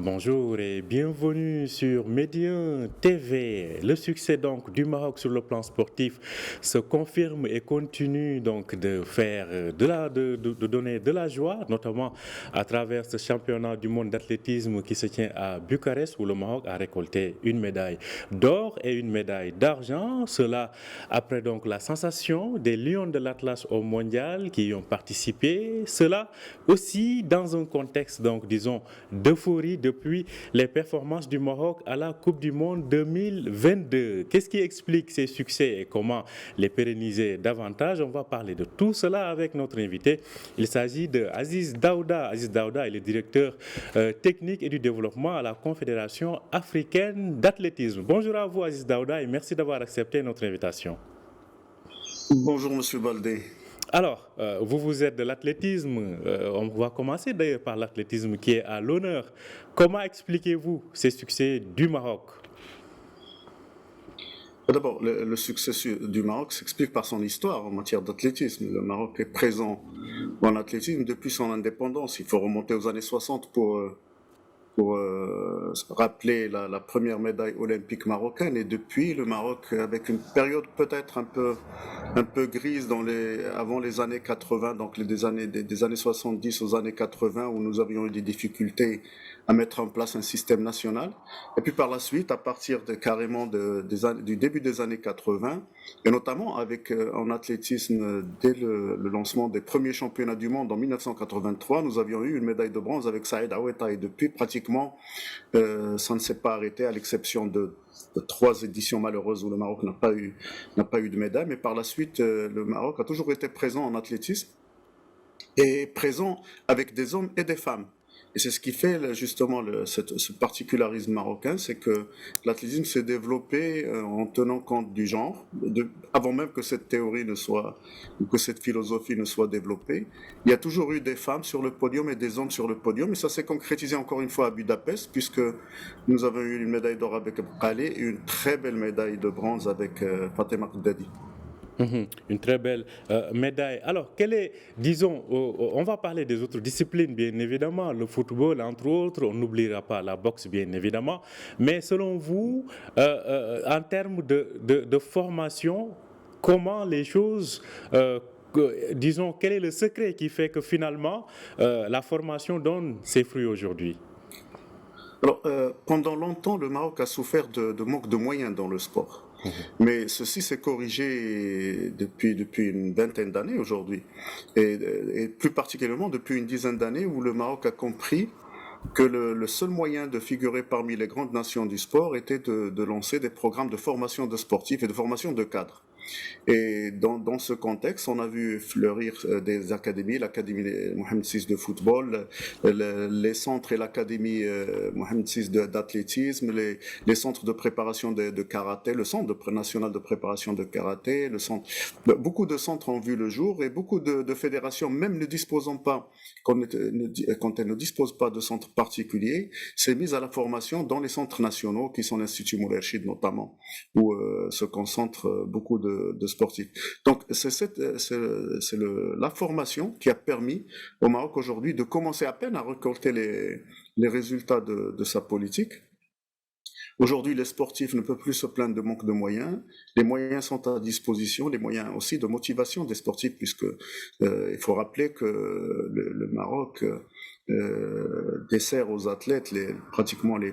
Bonjour et bienvenue sur Médien TV. Le succès donc du Maroc sur le plan sportif se confirme et continue donc de faire de donner de la joie, notamment à travers ce championnat du monde d'athlétisme qui se tient à Bucarest où le Maroc a récolté une médaille d'or et une médaille d'argent. Cela après donc la sensation des Lions de l'Atlas au mondial qui y ont participé. Cela aussi dans un contexte donc disons d'euphorie depuis les performances du Maroc à la Coupe du Monde 2022. Qu'est-ce qui explique ces succès et comment les pérenniser davantage? On va parler de tout cela avec notre invité. Il s'agit de Aziz Daouda. Aziz Daouda est le directeur technique et du développement à la Confédération africaine d'athlétisme. Bonjour à vous Aziz Daouda et merci d'avoir accepté notre invitation. Bonjour Monsieur Baldé. Alors, vous êtes de l'athlétisme. On va commencer d'ailleurs par l'athlétisme qui est à l'honneur. Comment expliquez-vous ces succès du Maroc? D'abord, le succès du Maroc s'explique par son histoire en matière d'athlétisme. Le Maroc est présent en athlétisme depuis son indépendance. Il faut remonter aux années 60 pour rappeler la première médaille olympique marocaine. Et depuis, le Maroc, avec une période peut-être un peu grise avant les années 80, donc des années 70 aux années 80, où nous avions eu des difficultés à mettre en place un système national. Et puis par la suite, à partir carrément du début des années 80, et notamment en athlétisme, dès le lancement des premiers championnats du monde en 1983, nous avions eu une médaille de bronze avec Saïd Aoueta. Et depuis, pratiquement, ça ne s'est pas arrêté, à l'exception de 3 éditions malheureuses où le Maroc n'a pas eu de médaille. Mais par la suite, le Maroc a toujours été présent en athlétisme et présent avec des hommes et des femmes. Et c'est ce qui fait justement ce particularisme marocain, c'est que l'athlétisme s'est développé en tenant compte du genre, avant même que cette théorie ou que cette philosophie ne soit développée. Il y a toujours eu des femmes sur le podium et des hommes sur le podium, et ça s'est concrétisé encore une fois à Budapest, puisque nous avons eu une médaille d'or avec Khalé et une très belle médaille de bronze avec Fatima Kdadi. Une très belle médaille. Alors, disons, on va parler des autres disciplines, bien évidemment, le football, entre autres, on n'oubliera pas la boxe, bien évidemment. Mais selon vous, en termes de formation, comment les choses, disons, quel est le secret qui fait que finalement, la formation donne ses fruits aujourd'hui? Alors, pendant longtemps, le Maroc a souffert de manque de moyens dans le sport. Mais ceci s'est corrigé depuis une vingtaine d'années aujourd'hui. Et plus particulièrement depuis une dizaine d'années où le Maroc a compris que le seul moyen de figurer parmi les grandes nations du sport était de lancer des programmes de formation de sportifs et de formation de cadres. Et dans ce contexte, on a vu fleurir des académies, l'académie Mohamed VI de football, les centres et l'académie Mohamed VI d'athlétisme, les centres de préparation de karaté, le centre national de préparation de karaté, beaucoup de centres ont vu le jour et beaucoup de fédérations, même ne disposant pas, quand elles ne disposent pas de centres particuliers, s'est mise à la formation dans les centres nationaux qui sont l'Institut Moulay Rachid notamment, où se concentrent beaucoup de sportifs. Donc c'est la formation qui a permis au Maroc aujourd'hui de commencer à peine à récolter les résultats de sa politique. Aujourd'hui, les sportifs ne peuvent plus se plaindre de manque de moyens. Les moyens sont à disposition, les moyens aussi de motivation des sportifs, puisque il faut rappeler que le Maroc dessert aux athlètes pratiquement les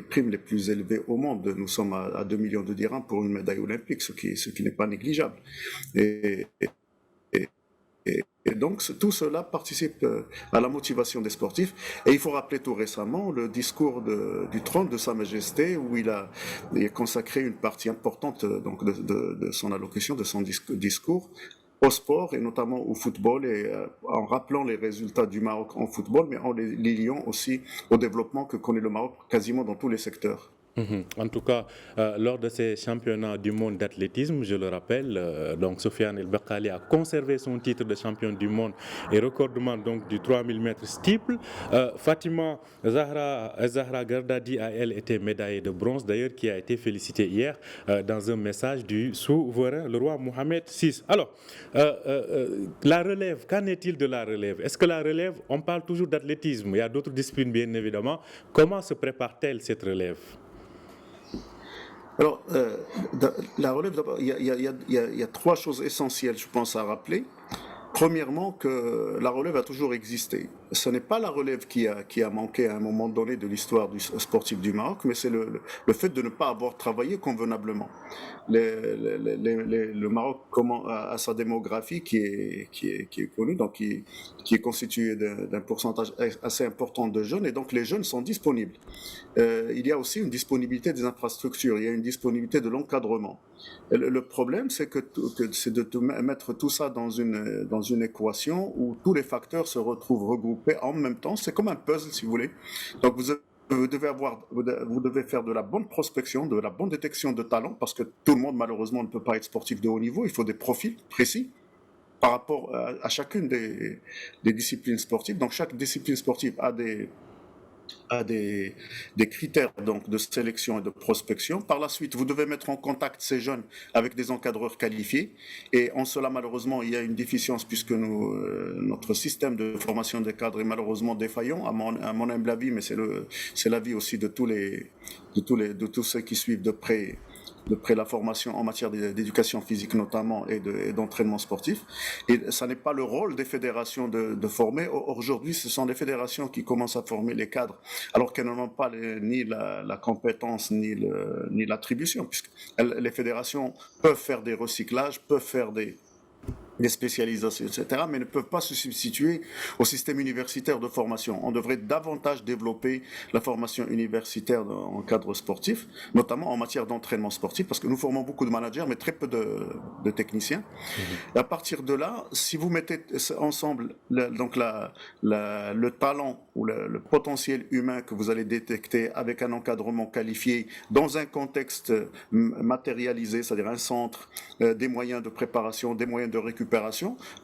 primes les plus élevées au monde. Nous sommes à 2 millions de dirhams pour une médaille olympique, ce qui n'est pas négligeable. Et donc tout cela participe à la motivation des sportifs. Et il faut rappeler tout récemment le discours du trône de Sa Majesté où il a consacré une partie importante donc de son allocution, de son discours au sport et notamment au football et en rappelant les résultats du Maroc en football, mais en les liant aussi au développement que connaît le Maroc quasiment dans tous les secteurs. En tout cas, lors de ces championnats du monde d'athlétisme, je le rappelle, donc Sofiane El Bakkali a conservé son titre de champion du monde et recordman donc du 3000 mètres steeple. Fatima Zahra Gardadi a elle été médaillée de bronze, d'ailleurs qui a été félicitée hier dans un message du souverain, le roi Mohamed VI. Alors, la relève, qu'en est-il de la relève? Est-ce que la relève, on parle toujours d'athlétisme, il y a d'autres disciplines bien évidemment. Comment se prépare-t-elle cette relève? Alors, la relève, d'abord, il y a trois choses essentielles, je pense, à rappeler. Premièrement, que la relève a toujours existé. Ce n'est pas la relève qui a manqué à un moment donné de l'histoire du sportif du Maroc, mais c'est le fait de ne pas avoir travaillé convenablement. Le Maroc a sa démographie qui est connue, donc qui est constituée d'un pourcentage assez important de jeunes, et donc les jeunes sont disponibles. Il y a aussi une disponibilité des infrastructures, il y a une disponibilité de l'encadrement. Le problème, c'est c'est de mettre tout ça dans une équation où tous les facteurs se retrouvent regroupés en même temps. C'est comme un puzzle, si vous voulez. Donc vous devez faire de la bonne prospection, de la bonne détection de talent, parce que tout le monde, malheureusement, ne peut pas être sportif de haut niveau. Il faut des profils précis par rapport à chacune des disciplines sportives. Donc chaque discipline sportive a des critères donc de sélection et de prospection. Par la suite, vous devez mettre en contact ces jeunes avec des encadreurs qualifiés. Et en cela, malheureusement, il y a une déficience puisque notre système de formation des cadres est malheureusement défaillant, à mon humble avis, mais c'est l'avis aussi de tous ceux qui suivent de près la formation en matière d'éducation physique notamment et d'entraînement sportif. Et ça n'est pas le rôle des fédérations de former. Aujourd'hui, ce sont les fédérations qui commencent à former les cadres, alors qu'elles n'ont pas ni la compétence ni l'attribution, puisque les fédérations peuvent faire des recyclages, peuvent faire des spécialisations, etc., mais ne peuvent pas se substituer au système universitaire de formation. On devrait davantage développer la formation universitaire en cadre sportif, notamment en matière d'entraînement sportif, parce que nous formons beaucoup de managers, mais très peu de techniciens. Et à partir de là, si vous mettez ensemble le talent ou le potentiel humain que vous allez détecter avec un encadrement qualifié dans un contexte matérialisé, c'est-à-dire un centre, des moyens de préparation, des moyens de récupération,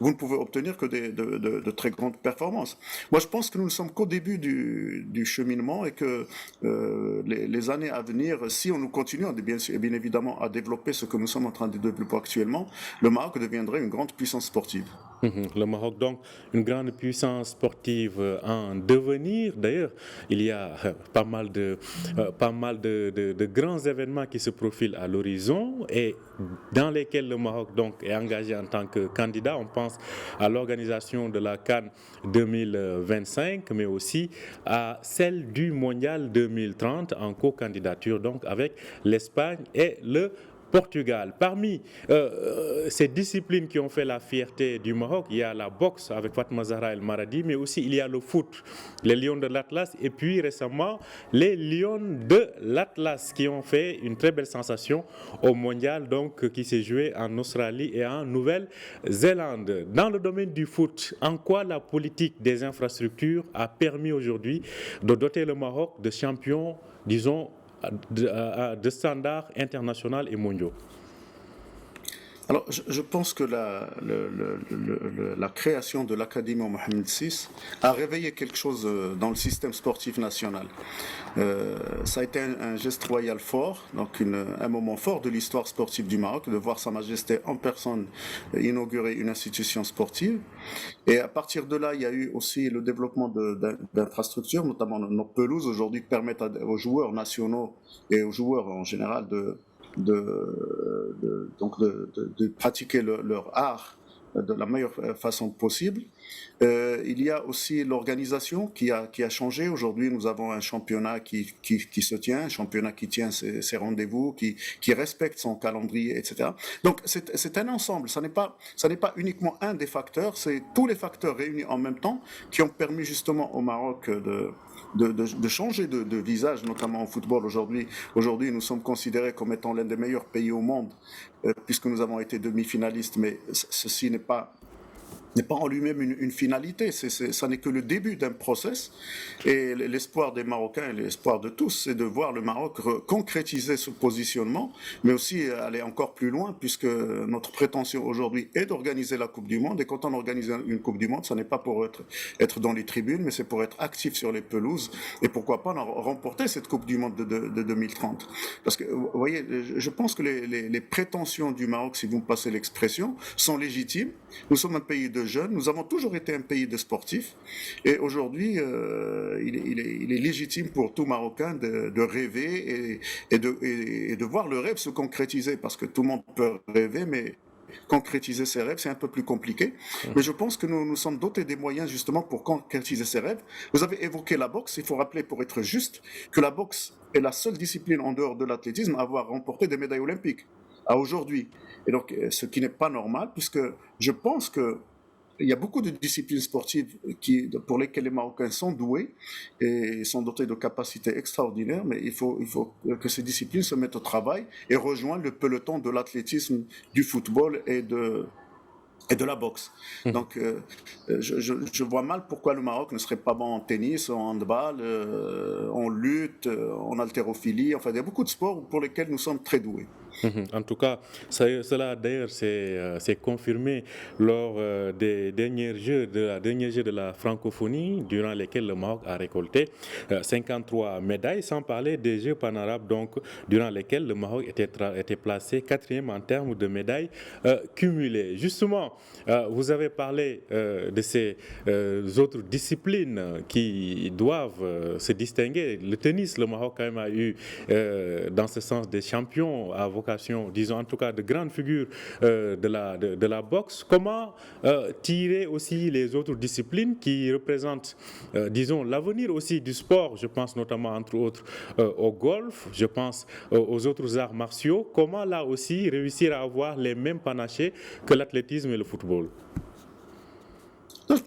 vous ne pouvez obtenir que de très grandes performances. Moi, je pense que nous ne sommes qu'au début du cheminement et que les années à venir, si on nous continue bien évidemment à développer ce que nous sommes en train de développer actuellement, le Maroc deviendrait une grande puissance sportive. Le Maroc, donc, une grande puissance sportive en devenir. D'ailleurs, il y a pas mal de grands événements qui se profilent à l'horizon et dans lesquels le Maroc donc, est engagé en tant que candidat. On pense à l'organisation de la CAN 2025, mais aussi à celle du Mondial 2030 en co-candidature donc avec l'Espagne et le Portugal. Parmi ces disciplines qui ont fait la fierté du Maroc, il y a la boxe avec Fatma Zahra El Maradi, mais aussi il y a le foot, les Lions de l'Atlas, et puis récemment les Lions de l'Atlas qui ont fait une très belle sensation au mondial donc qui s'est joué en Australie et en Nouvelle-Zélande. Dans le domaine du foot, en quoi la politique des infrastructures a permis aujourd'hui de doter le Maroc de champions, disons, de standards internationaux et mondiaux? Alors, je pense que la création de l'Académie Mohamed VI a réveillé quelque chose dans le système sportif national. Ça a été un geste royal fort, donc un moment fort de l'histoire sportive du Maroc, de voir Sa Majesté en personne inaugurer une institution sportive. Et à partir de là, il y a eu aussi le développement d'infrastructures, notamment nos pelouses aujourd'hui permettent aux joueurs nationaux et aux joueurs en général de pratiquer leur art de la meilleure façon possible. Il y a aussi l'organisation qui a changé. Aujourd'hui, nous avons un championnat qui se tient, un championnat qui tient ses rendez-vous, qui respecte son calendrier, etc. Donc, c'est un ensemble. Ça n'est pas uniquement un des facteurs, c'est tous les facteurs réunis en même temps qui ont permis justement au Maroc de changer de visage, notamment au football. Aujourd'hui, nous sommes considérés comme étant l'un des meilleurs pays au monde, puisque nous avons été demi-finalistes, mais ceci n'est pas n'est pas en lui-même une finalité, ça n'est que le début d'un process. Et l'espoir des Marocains et l'espoir de tous, c'est de voir le Maroc concrétiser ce positionnement, mais aussi aller encore plus loin, puisque notre prétention aujourd'hui est d'organiser la Coupe du Monde. Et quand on organise une Coupe du Monde, ce n'est pas pour être dans les tribunes, mais c'est pour être actif sur les pelouses. Et pourquoi pas remporter cette Coupe du Monde de 2030. Parce que, vous voyez, je pense que les prétentions du Maroc, si vous me passez l'expression, sont légitimes. Nous sommes un pays de jeunes, nous avons toujours été un pays de sportifs, et aujourd'hui, il est légitime pour tout Marocain de rêver et de voir le rêve se concrétiser, parce que tout le monde peut rêver, mais concrétiser ses rêves, c'est un peu plus compliqué. Mais je pense que nous sommes dotés des moyens justement pour concrétiser ses rêves. Vous avez évoqué la boxe, il faut rappeler, pour être juste, que la boxe est la seule discipline en dehors de l'athlétisme à avoir remporté des médailles olympiques à aujourd'hui. Et donc, ce qui n'est pas normal, puisque je pense que il y a beaucoup de disciplines sportives pour lesquelles les Marocains sont doués et sont dotés de capacités extraordinaires, mais il faut que ces disciplines se mettent au travail et rejoignent le peloton de l'athlétisme, du football et de la boxe. Donc, je vois mal pourquoi le Maroc ne serait pas bon en tennis, en handball, en lutte, en haltérophilie. Enfin, il y a beaucoup de sports pour lesquels nous sommes très doués. En tout cas, cela d'ailleurs s'est confirmé lors des derniers jeux de la francophonie, durant lesquels le Maroc a récolté 53 médailles, sans parler des Jeux panarabes, donc durant lesquels le Maroc était placé 4e en termes de médailles cumulées. Justement, vous avez parlé de ces autres disciplines qui doivent se distinguer. Le tennis, le Maroc quand même a eu dans ce sens des champions à vocation, disons en tout cas de grandes figures de la boxe. Comment tirer aussi les autres disciplines qui représentent, disons, l'avenir aussi du sport? Je pense notamment entre autres au golf, je pense aux autres arts martiaux. Comment là aussi réussir à avoir les mêmes panachés que l'athlétisme et le football?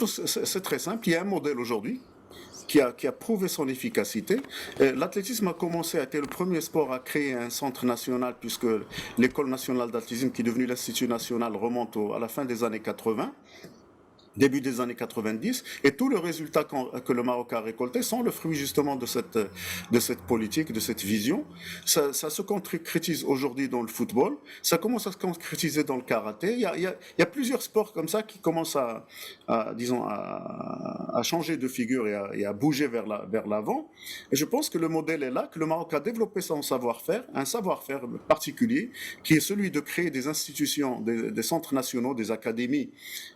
C'est très simple, il y a un modèle aujourd'hui qui a prouvé son efficacité. L'athlétisme a commencé à être le premier sport à créer un centre national, puisque l'École nationale d'athlétisme, qui est devenue l'Institut national, remonte à la fin des années 80. Début des années 90, et tous les résultats que le Maroc a récoltés sont le fruit justement de cette politique, de cette vision. Ça se concrétise aujourd'hui dans le football, ça commence à se concrétiser dans le karaté. Il y a plusieurs sports comme ça qui commencent disons, à changer de figure et à bouger vers l'avant. Et je pense que le modèle est là, que le Maroc a développé son savoir-faire, un savoir-faire particulier, qui est celui de créer des institutions, des centres nationaux, des académies,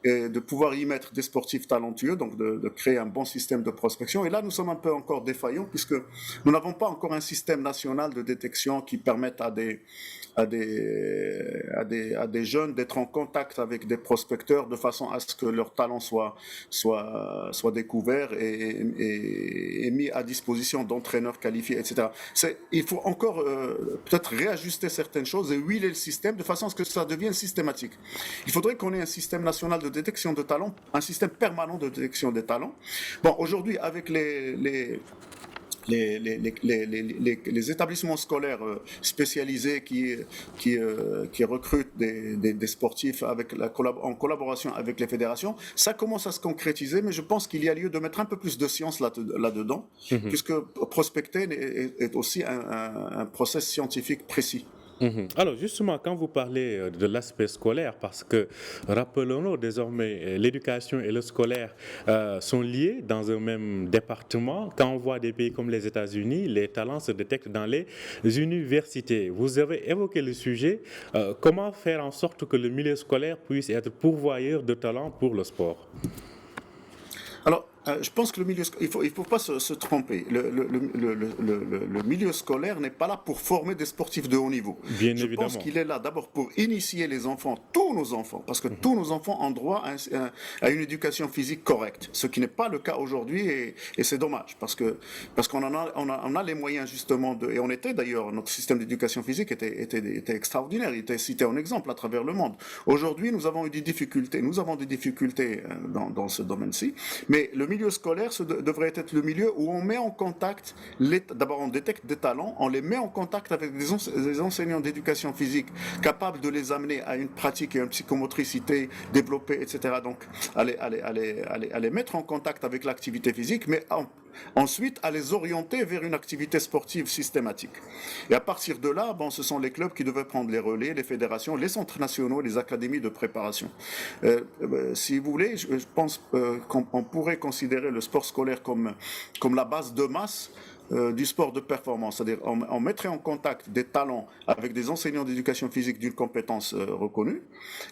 et de pouvoir y mettre des sportifs talentueux, donc de créer un bon système de prospection. Et là, nous sommes un peu encore défaillants, puisque nous n'avons pas encore un système national de détection qui permette à des jeunes d'être en contact avec des prospecteurs de façon à ce que leur talent soit découvert et mis à disposition d'entraîneurs qualifiés, etc. Il faut encore peut-être réajuster certaines choses et huiler le système de façon à ce que ça devienne systématique. Il faudrait qu'on ait un système national de détection de talents, un système permanent de détection des talents. Bon, aujourd'hui, avec les établissements scolaires spécialisés qui recrutent des sportifs en collaboration avec les fédérations, ça commence à se concrétiser, mais je pense qu'il y a lieu de mettre un peu plus de science là-dedans, puisque prospecter est aussi un process scientifique précis. Alors justement, quand vous parlez de l'aspect scolaire, parce que rappelons-nous désormais, l'éducation et le scolaire sont liés dans un même département. Quand on voit des pays comme les États-Unis, les talents se détectent dans les universités. Vous avez évoqué le sujet. Comment faire en sorte que le milieu scolaire puisse être pourvoyeur de talents pour le sport? Alors, je pense que il faut pas se tromper. Le milieu scolaire n'est pas là pour former des sportifs de haut niveau. Bien je évidemment. pense qu'il est là d'abord pour initier les enfants, tous nos enfants, parce que tous nos enfants ont droit à une éducation physique correcte, ce qui n'est pas le cas aujourd'hui, et c'est dommage, parce qu'on a les moyens justement et on était d'ailleurs, notre système d'éducation physique était extraordinaire, il était cité en exemple à travers le monde. Aujourd'hui, nous avons des difficultés dans ce domaine-ci, mais le milieu scolaire devrait être le milieu où on met en contact, d'abord on détecte des talents, on les met en contact avec des enseignants d'éducation physique capables de les amener à une pratique et une psychomotricité développée, etc. Donc à les mettre en contact avec l'activité physique, mais ensuite à les orienter vers une activité sportive systématique. Et à partir de là, ce sont les clubs qui devraient prendre les relais, les fédérations, les centres nationaux, les académies de préparation. Si vous voulez, je pense qu'on pourrait considérer le sport scolaire comme la base de masse du sport de performance, c'est-à-dire on mettrait en contact des talents avec des enseignants d'éducation physique d'une compétence reconnue,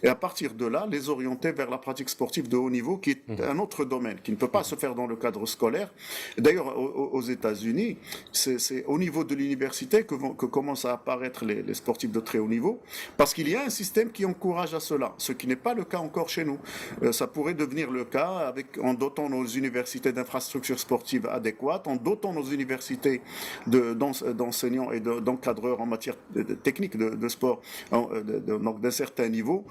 et à partir de là, les orienter vers la pratique sportive de haut niveau, qui est un autre domaine, qui ne peut pas se faire dans le cadre scolaire. D'ailleurs, aux États-Unis, c'est au niveau de l'université que commencent à apparaître les sportifs de très haut niveau, parce qu'il y a un système qui encourage à cela, ce qui n'est pas le cas encore chez nous. Ça pourrait devenir le cas en dotant nos universités d'infrastructures sportives adéquates, en dotant nos universités d'enseignants et d'encadreurs en matière technique de sport, donc d'un certain niveau.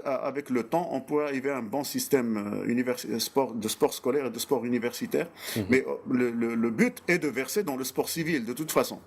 Avec le temps, on pourrait arriver à un bon système de sport scolaire et de sport universitaire. Mais le but est de verser dans le sport civil, de toute façon.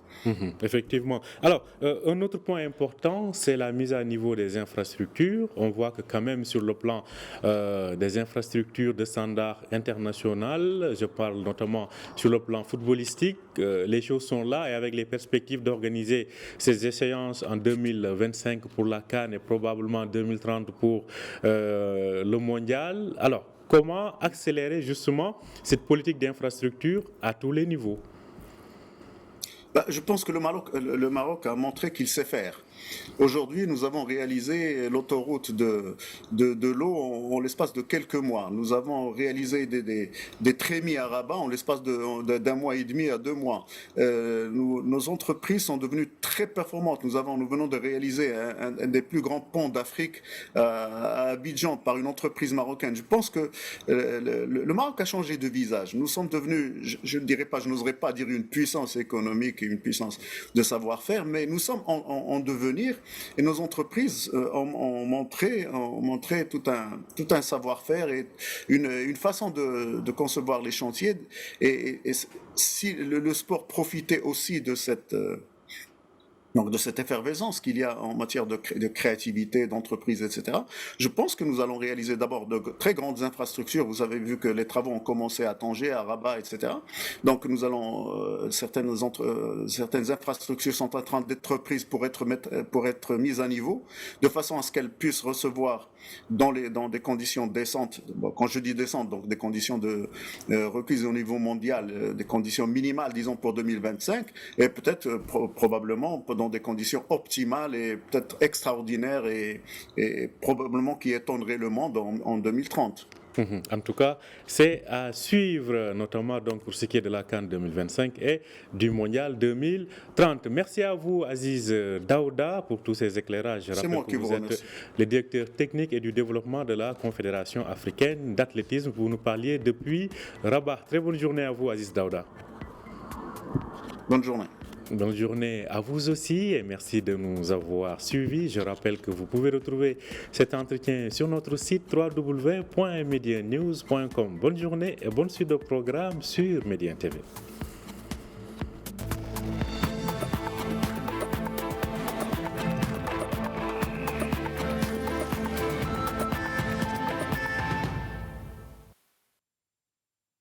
Effectivement. Alors, un autre point important, c'est la mise à niveau des infrastructures. On voit que quand même sur le plan des infrastructures de standard international, je parle notamment sur le plan footballistique, les choses sont là, et avec les perspectives d'organiser ces échéances en 2025 pour la CAN et probablement 2030 pour le mondial. Alors, comment accélérer justement cette politique d'infrastructure à tous les niveaux? Je pense que le Maroc a montré qu'il sait faire. Aujourd'hui, nous avons réalisé l'autoroute de l'eau en l'espace de quelques mois. Nous avons réalisé des trémies à Rabat en l'espace d'un mois et demi à 2 mois. Nos entreprises sont devenues très performantes. Nous venons de réaliser un des plus grands ponts d'Afrique à Abidjan par une entreprise marocaine. Je pense que le Maroc a changé de visage. Nous sommes devenus, je ne dirais pas, je n'oserais pas dire une puissance économique et une puissance de savoir-faire, mais nous sommes en devenir, et nos entreprises ont montré tout un savoir-faire et une façon de concevoir les chantiers. Et si le sport profitait aussi de cette effervescence qu'il y a en matière de créativité, d'entreprise, etc. Je pense que nous allons réaliser d'abord de très grandes infrastructures. Vous avez vu que les travaux ont commencé à Tanger, à Rabat, etc. Donc nous allons certaines infrastructures sont en train d'être prises pour être mises à niveau, de façon à ce qu'elles puissent recevoir dans des conditions décentes. Quand je dis décentes, donc des conditions requises au niveau mondial, des conditions minimales, disons pour 2025, et peut-être probablement dans des conditions optimales et peut-être extraordinaires et probablement qui étonneraient le monde en 2030. En tout cas, c'est à suivre, notamment donc pour ce qui est de la CAN 2025 et du Mondial 2030. Merci à vous, Aziz Daouda, pour tous ces éclairages. Je rappelle que vous êtes le directeur technique et du développement de la Confédération africaine d'athlétisme. Vous nous parliez depuis Rabat. Très bonne journée à vous, Aziz Daouda. Bonne journée. Bonne journée à vous aussi et merci de nous avoir suivis. Je rappelle que vous pouvez retrouver cet entretien sur notre site www.medianews.com. Bonne journée et bonne suite de programme sur Médien TV.